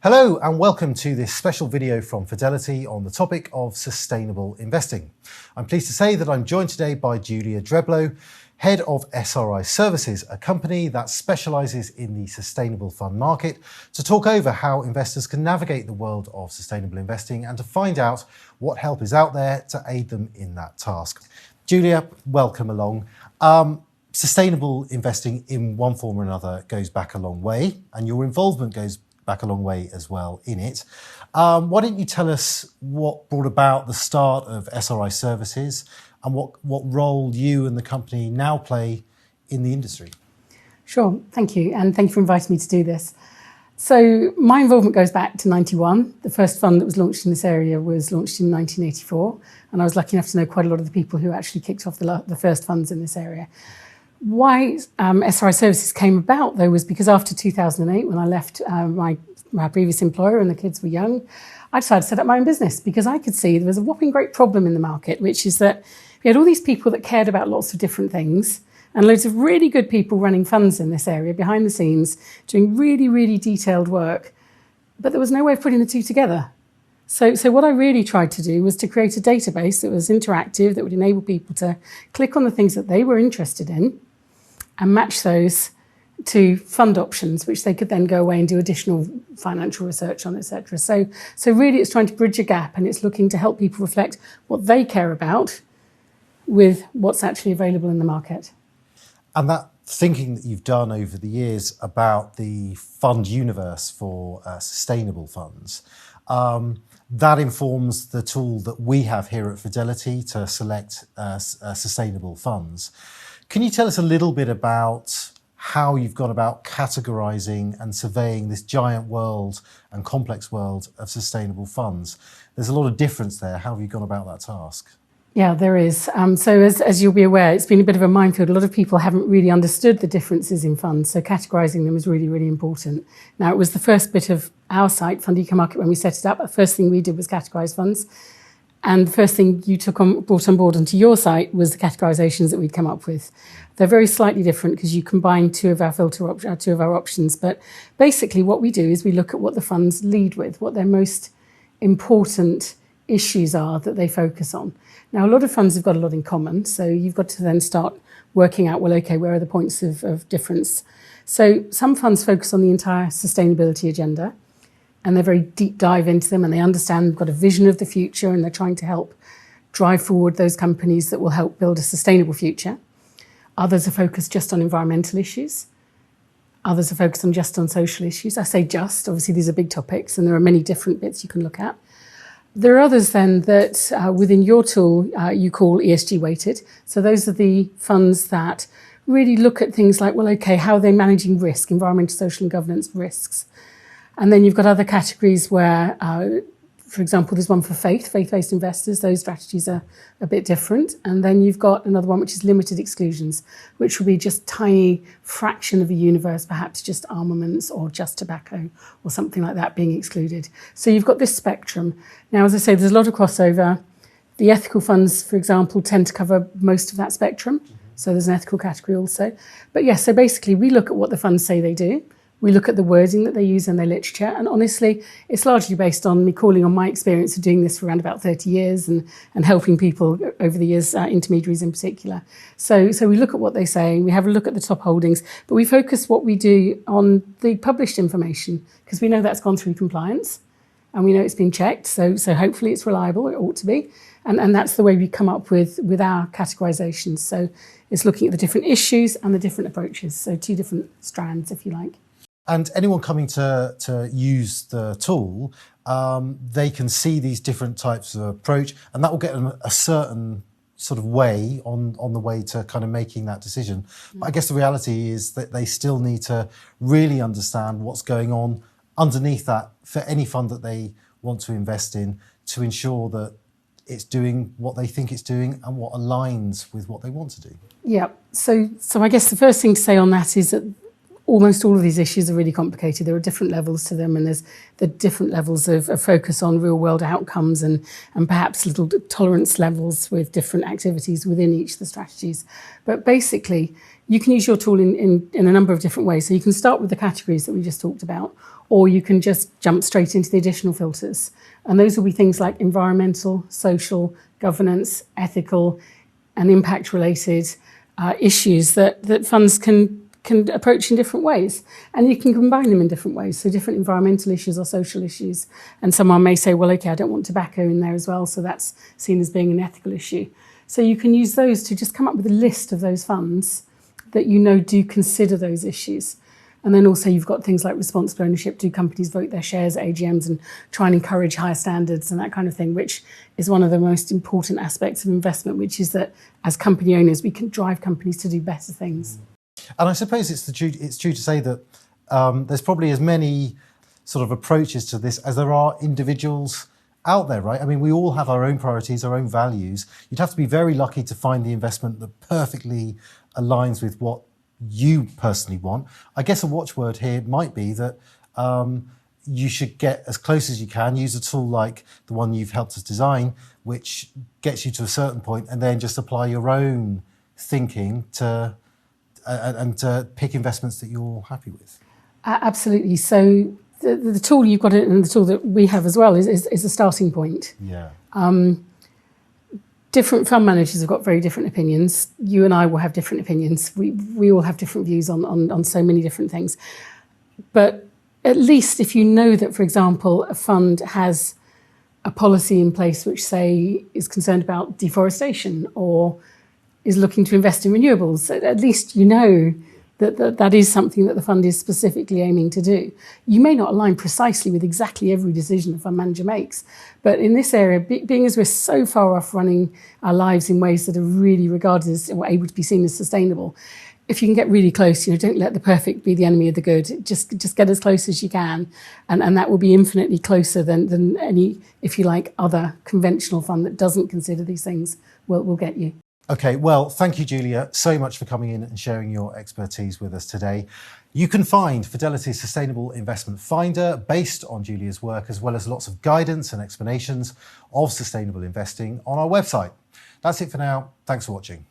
Hello and welcome to this special video from Fidelity on the topic of sustainable investing. I'm pleased to say that I'm joined today by Julia Dreblow, Head of SRI Services, a company that specialises in the sustainable fund market, to talk over how investors can navigate the world of sustainable investing and to find out what help is out there to aid them in that task. Julia, welcome along. Sustainable investing in one form or another goes back a long way, and your involvement goes back a long way as well in it. Why don't you tell us what brought about the start of SRI Services and what role you and the company now play in the industry? Sure, thank you. And thank you for inviting me to do this. So my involvement goes back to 91. The first fund that was launched in this area was launched in 1984. And I was lucky enough to know quite a lot of the people who actually kicked off the first funds in this area. Why SRI Services came about, though, was because after 2008, when I left my previous employer and the kids were young, I decided to set up my own business because I could see there was a whopping great problem in the market, which is that we had all these people that cared about lots of different things and loads of really good people running funds in this area behind the scenes, doing really, really detailed work, but there was no way of putting the two together. So what I really tried to do was to create a database that was interactive, that would enable people to click on the things that they were interested in and match those to fund options, which they could then go away and do additional financial research on, etc. So really it's trying to bridge a gap, and it's looking to help people reflect what they care about with what's actually available in the market. And that thinking that you've done over the years about the fund universe for sustainable funds, that informs the tool that we have here at Fidelity to select sustainable funds. Can you tell us a little bit about how you've gone about categorising and surveying this giant world and complex world of sustainable funds? There's a lot of difference there. How have you gone about that task? Yeah, there is. So as you'll be aware, it's been a bit of a minefield. A lot of people haven't really understood the differences in funds, so categorising them is really, really important. Now, it was the first bit of our site, Fund Eco Market, when we set it up. The first thing we did was categorise funds. And the first thing you brought on board onto your site was the categorisations that we'd come up with. They're very slightly different because you combine two of our options. But basically what we do is we look at what the funds lead with, what their most important issues are that they focus on. Now, a lot of funds have got a lot in common. So you've got to then start working out, well, okay, where are the points of difference? So some funds focus on the entire sustainability agenda, and they're very deep dive into them, and they understand they've got a vision of the future, and they're trying to help drive forward those companies that will help build a sustainable future. Others are focused just on environmental issues. Others are focused just on social issues. I say just, obviously these are big topics, and there are many different bits you can look at. There are others then that within your tool you call ESG weighted. So those are the funds that really look at things like, well, okay, how are they managing risk, environmental, social and governance risks? And then you've got other categories where, for example, there's one for faith-based investors. Those strategies are a bit different. And then you've got another one, which is limited exclusions, which will be just tiny fraction of the universe, perhaps just armaments or just tobacco or something like that being excluded. So you've got this spectrum. Now, as I say, there's a lot of crossover. The ethical funds, for example, tend to cover most of that spectrum. So there's an ethical category also. But yes, so basically we look at what the funds say they do. We look at the wording that they use in their literature, and honestly, it's largely based on me calling on my experience of doing this for around about 30 years and helping people over the years, intermediaries in particular. So we look at what they say, we have a look at the top holdings, but we focus what we do on the published information because we know that's gone through compliance and we know it's been checked, so hopefully it's reliable, it ought to be, and that's the way we come up with our categorisations. So it's looking at the different issues and the different approaches, so two different strands, if you like. And anyone coming to use the tool, they can see these different types of approach, and that will get them a certain sort of way on the way to kind of making that decision. But I guess the reality is that they still need to really understand what's going on underneath that for any fund that they want to invest in to ensure that it's doing what they think it's doing and what aligns with what they want to do. Yeah, so I guess the first thing to say on that is that almost all of these issues are really complicated. There are different levels to them, and there's the different levels of focus on real world outcomes and perhaps little tolerance levels with different activities within each of the strategies. But basically, you can use your tool in a number of different ways. So you can start with the categories that we just talked about, or you can just jump straight into the additional filters. And those will be things like environmental, social, governance, ethical, and impact-related issues that funds can approach in different ways. And you can combine them in different ways, so different environmental issues or social issues. And someone may say, well, okay, I don't want tobacco in there as well, so that's seen as being an ethical issue. So you can use those to just come up with a list of those funds that you know do consider those issues. And then also you've got things like responsible ownership. Do companies vote their shares at AGMs and try and encourage higher standards and that kind of thing, which is one of the most important aspects of investment, which is that as company owners, we can drive companies to do better things. And I suppose it's true to say that there's probably as many sort of approaches to this as there are individuals out there, right? I mean, we all have our own priorities, our own values. You'd have to be very lucky to find the investment that perfectly aligns with what you personally want. I guess a watchword here might be that you should get as close as you can, use a tool like the one you've helped us design, which gets you to a certain point, and then just apply your own thinking to pick investments that you're happy with. Absolutely. So the tool you've got and the tool that we have as well is a starting point. Yeah. Different fund managers have got very different opinions. You and I will have different opinions. We all have different views on so many different things. But at least if you know that, for example, a fund has a policy in place which, say, is concerned about deforestation or is looking to invest in renewables, at least you know that is something that the fund is specifically aiming to do. You may not align precisely with exactly every decision a fund manager makes, but in this area, being as we're so far off running our lives in ways that are really regarded as or able to be seen as sustainable, if you can get really close, don't let the perfect be the enemy of the good. Just get as close as you can, and that will be infinitely closer than any, if you like, other conventional fund that doesn't consider these things will get you. Okay, well, thank you, Julia, so much for coming in and sharing your expertise with us today. You can find Fidelity's Sustainable Investment Finder based on Julia's work, as well as lots of guidance and explanations of sustainable investing on our website. That's it for now. Thanks for watching.